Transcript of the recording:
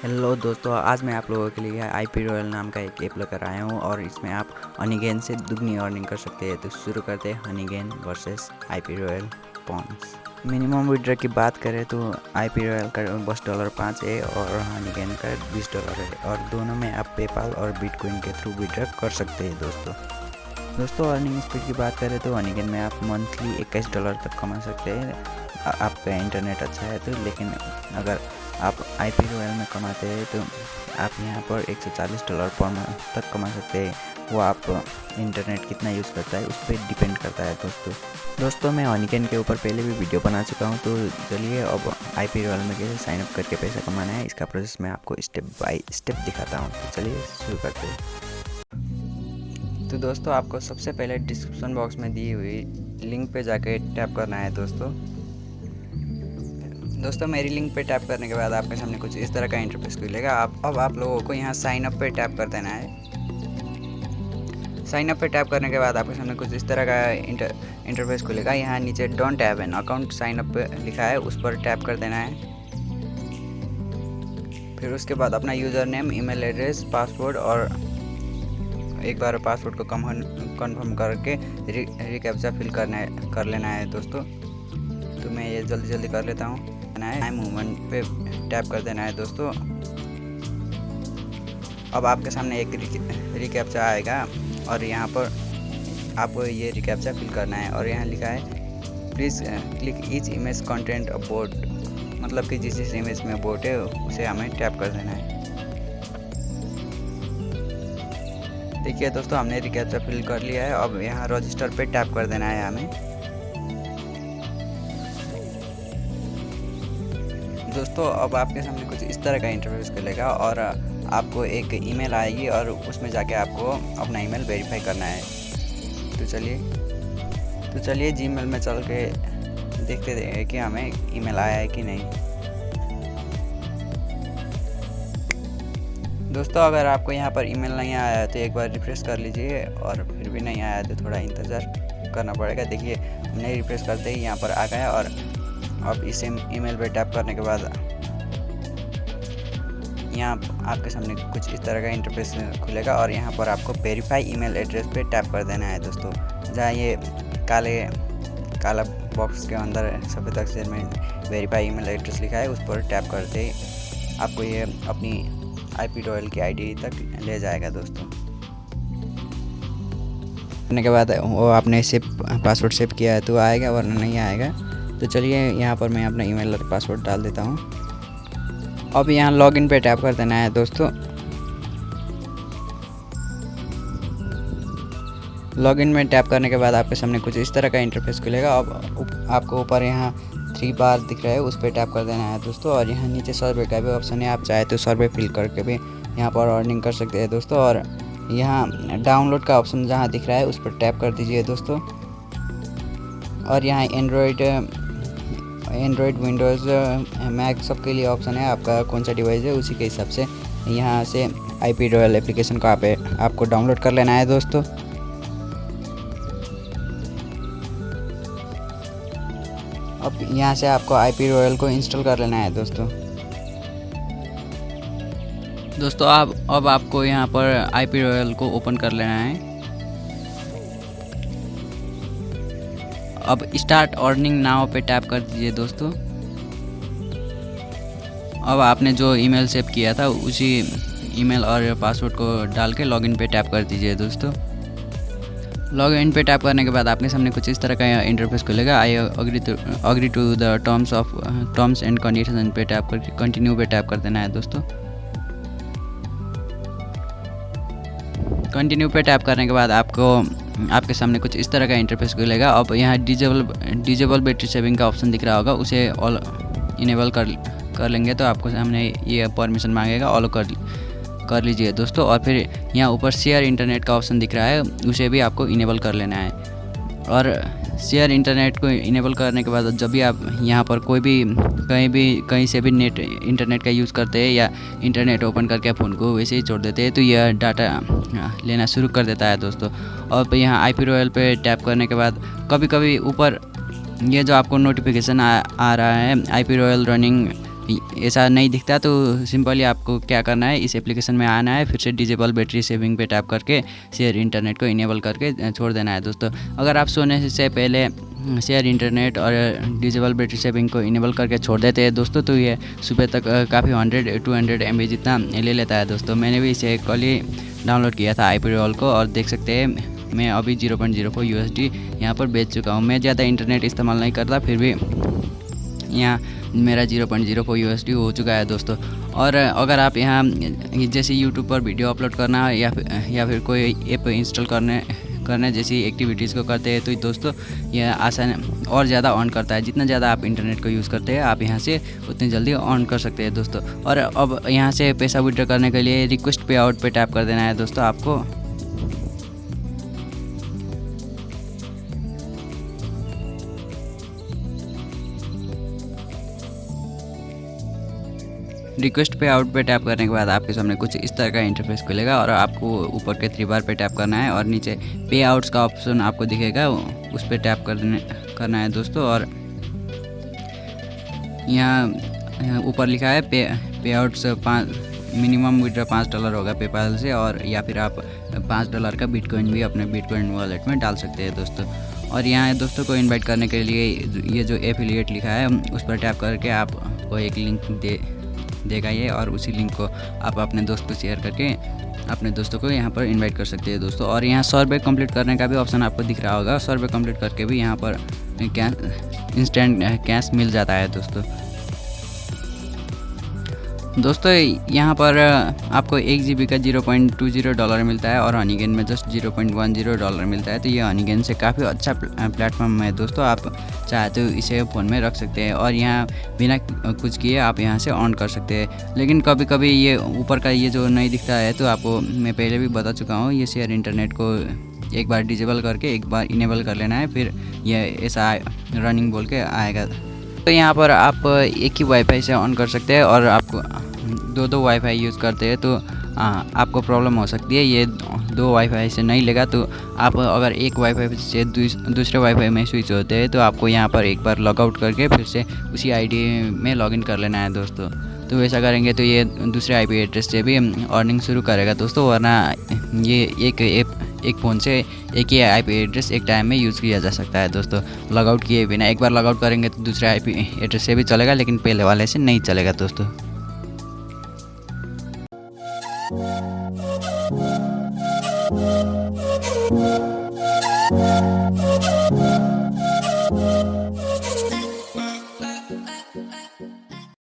Hello दोस्तों, आज मैं आप लोगों के लिए आईपी रॉयल नाम का एक ऐप लेकर आया हूँ और इसमें आप हनीगेन से दुगनी अर्निंग कर सकते हैं। तो शुरू करते हैं Honeygain versus IP royal points. Minimum withdraw की बात करें तो आईपी रॉयल का $10.5 है और हनीगेन का $20 है और दोनों में आप पेपाल और बिटकॉइन के थ्रू विड्रॉ कर सकते हैं। दोस्तों अर्निंग स्पीड की बात करें तो हनीगेन में आप मंथली $21 तक कमा सकते हैं। आपका इंटरनेट अच्छा है तो। लेकिन अगर आप आईपी रॉयल में कमाते हैं तो आप यहाँ पर $140 पर मंथ तक कमा सकते हैं। वो आप इंटरनेट कितना यूज़ करता है उस पर डिपेंड करता है। दोस्तों मैं हनीगेन के ऊपर पहले भी वीडियो बना चुका हूँ। तो चलिए अब आईपी रॉयल में कैसे साइन अप करके पैसा कमाना है इसका प्रोसेस मैं आपको स्टेप बाय स्टेप दिखाता हूँ। तो चलिए शुरू करते हैं। तो दोस्तों आपको सबसे पहले डिस्क्रिप्शन बॉक्स में दी हुई लिंक पे जाके टैप करना है। दोस्तों मेरी लिंक पे टैप करने के बाद आपके सामने कुछ इस तरह का इंटरफेस खुलेगा। अब आप लोगों को यहाँ साइन अप पे टैप कर देना है। साइन अप पे टैप करने के बाद आपके सामने कुछ इस तरह का इंटरफेस खुलेगा। यहाँ नीचे don't have an account sign up लिखा है, उस पर टैप कर देना है। फिर उसके बाद अपना user name, email address, password और एक बार पासवर्ड को कंफर्म करके रिकैप्चा फिल कर लेना है दोस्तों। तो मैं ये जल्दी कर लेता हूँ। टाइम मूवमेंट पे टैप कर देना है दोस्तों। अब आपके सामने एक रिकैप्चा आएगा और यहाँ पर आपको ये रिकैप्चा फिल करना है और यहाँ लिखा है please click each image content about, मतलब कि जिस इमेज में अबाउट है उसे हमें टैप कर देना है। देखिए दोस्तों हमने रिकैप्चा फिल कर लिया है। अब यहाँ रजिस्टर पे टैप कर देना है हमें। दोस्तों अब आपके सामने कुछ इस तरह का इंटरफेस खुलेगा और आपको एक ईमेल आएगी और उसमें जाके आपको अपना ईमेल वेरीफाई करना है। तो चलिए जीमेल में चल के देखते हैं कि हमें ईमेल आया है कि नहीं। दोस्तों अगर आपको यहाँ पर ईमेल नहीं आया है तो एक बार रिफ्रेश कर लीजिए और फिर भी नहीं आया तो थोड़ा इंतज़ार करना पड़ेगा। देखिए हमने रिफ्रेश करते ही यहाँ पर आ गया और अब इसे ईमेल पे टैप करने के बाद यहाँ आपके सामने कुछ इस तरह का इंटरफेस खुलेगा और यहाँ पर आपको वेरीफाई ईमेल एड्रेस पे टैप कर देना है दोस्तों। जहाँ ये काला बॉक्स के अंदर सफ़ेद अक्षर में वेरीफाई ईमेल एड्रेस लिखा है उस पर टैप करते ही आपको ये अपनी आईपी रॉयल की आईडी तक ले जाएगा दोस्तों। करने के बाद वो आपने पासवर्ड सेव किया है तो आएगा वरना नहीं आएगा। तो चलिए यहाँ पर मैं अपना ईमेल और पासवर्ड डाल देता हूँ। अब यहाँ लॉगिन पे टैप कर देना है दोस्तों। लॉगिन में टैप करने के बाद आपके सामने कुछ इस तरह का इंटरफेस खुलेगा। अब आपको ऊपर यहाँ 3 बार दिख रहा है उस पर टैप कर देना है दोस्तों और यहाँ नीचे सर्वे का भी ऑप्शन है। आप चाहे तो सर्वे फिल करके भी यहाँ पर अर्निंग कर सकते हैं दोस्तों। और यहाँ डाउनलोड का ऑप्शन जहाँ दिख रहा है उस पर टैप कर दीजिए दोस्तों। और यहाँ एंड्रॉयड, विंडोज़, मैक सबके लिए ऑप्शन है। आपका कौन सा डिवाइस है उसी के हिसाब से यहाँ से आईपी रॉयल एप्लीकेशन को आपको डाउनलोड कर लेना है दोस्तों। अब यहाँ से आपको आईपी रॉयल को इंस्टॉल कर लेना है दोस्तों अब आपको यहाँ पर आईपी रॉयल को ओपन कर लेना है। अब स्टार्ट अर्निंग नाउ पे टैप कर दीजिए दोस्तों। अब आपने जो ईमेल सेव किया था उसी ईमेल और पासवर्ड को डाल के लॉगिन पे टैप कर दीजिए दोस्तों। लॉगिन पे टैप करने के बाद आपके सामने कुछ इस तरह का इंटरफेस खुलेगा। I agree to the terms and condition पे टैप करके कंटिन्यू पे टैप कर देना है दोस्तों। कंटिन्यू पे टैप करने के बाद आपके सामने कुछ इस तरह का इंटरफेस खुलेगा। अब यहाँ डिजेबल बैटरी सेविंग का ऑप्शन दिख रहा होगा, उसे ऑल इनेबल कर लेंगे तो आपको सामने ये परमिशन मांगेगा, ऑल कर लीजिए दोस्तों। और फिर यहाँ ऊपर शेयर इंटरनेट का ऑप्शन दिख रहा है, उसे भी आपको इनेबल कर लेना है। और शेयर इंटरनेट को इनेबल करने के बाद जब भी आप यहाँ पर कहीं से भी इंटरनेट का यूज़ करते हैं या इंटरनेट ओपन करके फ़ोन को वैसे ही छोड़ देते हैं तो यह डाटा लेना शुरू कर देता है दोस्तों। और यहाँ आईपी रॉयल पे टैप करने के बाद कभी ऊपर ये जो आपको नोटिफिकेशन आ रहा है आईपी रॉयल रनिंग ऐसा नहीं दिखता तो सिंपली आपको क्या करना है, इस एप्लीकेशन में आना है, फिर से डिजेबल बैटरी सेविंग पे टैप करके शेयर इंटरनेट को इनेबल करके छोड़ देना है दोस्तों। अगर आप सोने से पहले शेयर इंटरनेट और डिजेबल बैटरी सेविंग को इनेबल करके छोड़ देते हैं दोस्तों तो ये सुबह तक काफ़ी 100-200 MB जितना ले लेता है दोस्तों। मैंने भी इसे कल ही डाउनलोड किया था IP को, और देख सकते हैं मैं अभी 0.04 USD यहाँ पर बेच चुका हूँ। मैं ज़्यादा इंटरनेट इस्तेमाल नहीं करता, फिर भी यहाँ मेरा 0.04 USD हो चुका है दोस्तों। और अगर आप यहाँ जैसे यूट्यूब पर वीडियो अपलोड करना या फिर कोई ऐप इंस्टॉल करने जैसी एक्टिविटीज़ को करते हैं तो दोस्तों यह आसान और ज़्यादा ऑन करता है। जितना ज़्यादा आप इंटरनेट को यूज़ करते हैं आप यहाँ से उतनी जल्दी ऑन कर सकते हैं दोस्तों। और अब यहाँ से पैसा विड्रॉ करने के लिए रिक्वेस्ट पे आउट पे टैप कर देना है दोस्तों आपको। रिक्वेस्ट पे आउट पे टैप करने के बाद आपके सामने कुछ इस तरह का इंटरफेस खुलेगा, और आपको ऊपर के 3 बार पे टैप करना है और नीचे पे आउट्स का ऑप्शन आपको दिखेगा, उस पर टैप करना है दोस्तों। और यहाँ ऊपर लिखा है पे आउट्स मिनिमम विड्रॉ $5 होगा पेपाल से, और या फिर आप $5 का बिटकॉइन भी अपने बिटकॉइन वॉलेट में डाल सकते हैं दोस्तों। और यहाँ दोस्तों को इनवाइट करने के लिए ये जो एफिलिएट लिखा है उस पर टैप करके आपको एक लिंक देगा ये, और उसी लिंक को आप अपने दोस्त को शेयर करके अपने दोस्तों को यहाँ पर इनवाइट कर सकते हैं दोस्तों। और यहाँ सर्वे कंप्लीट करने का भी ऑप्शन आपको दिख रहा होगा। सर्वे कंप्लीट करके भी यहाँ पर इंस्टेंट कैश मिल जाता है दोस्तों। यहाँ पर आपको 1 GB का $0.20 मिलता है, और हनीगेन में जस्ट $0.10 मिलता है। तो ये हनीगेन से काफ़ी अच्छा प्लेटफॉर्म है दोस्तों, आप चाहे तो इसे फ़ोन में रख सकते हैं और यहाँ बिना कुछ किए आप यहाँ से ऑन कर सकते हैं। लेकिन कभी कभी ये ऊपर का ये जो नहीं दिखता है तो आपको मैं पहले भी बता चुका हूँ, ये शेयर इंटरनेट को एक बार डिजेबल करके एक बार इनेबल कर लेना है, फिर ये ऐसा रनिंग बोल के आएगा। तो यहाँ पर आप एक ही वाईफाई से ऑन कर सकते हैं, और आपको दो वाईफाई यूज़ करते हैं तो आपको प्रॉब्लम हो सकती है। ये 2 वाईफाई से नहीं लेगा, तो आप अगर एक वाईफाई से दूसरे वाईफाई में स्विच होते हैं तो आपको यहाँ पर एक बार लॉगआउट करके फिर से उसी आईडी में लॉगिन कर लेना है दोस्तों। तो वैसा करेंगे तो ये दूसरे आईपी एड्रेस से भी अर्निंग शुरू करेगा दोस्तों, वरना ये एक फ़ोन से एक ही आईपी एड्रेस एक टाइम में यूज़ किया जा सकता है दोस्तों, लॉगआउट किए बिना। एक बार लॉगआउट करेंगे तो दूसरे आईपी एड्रेस से भी चलेगा, लेकिन पहले वाले से नहीं चलेगा दोस्तों।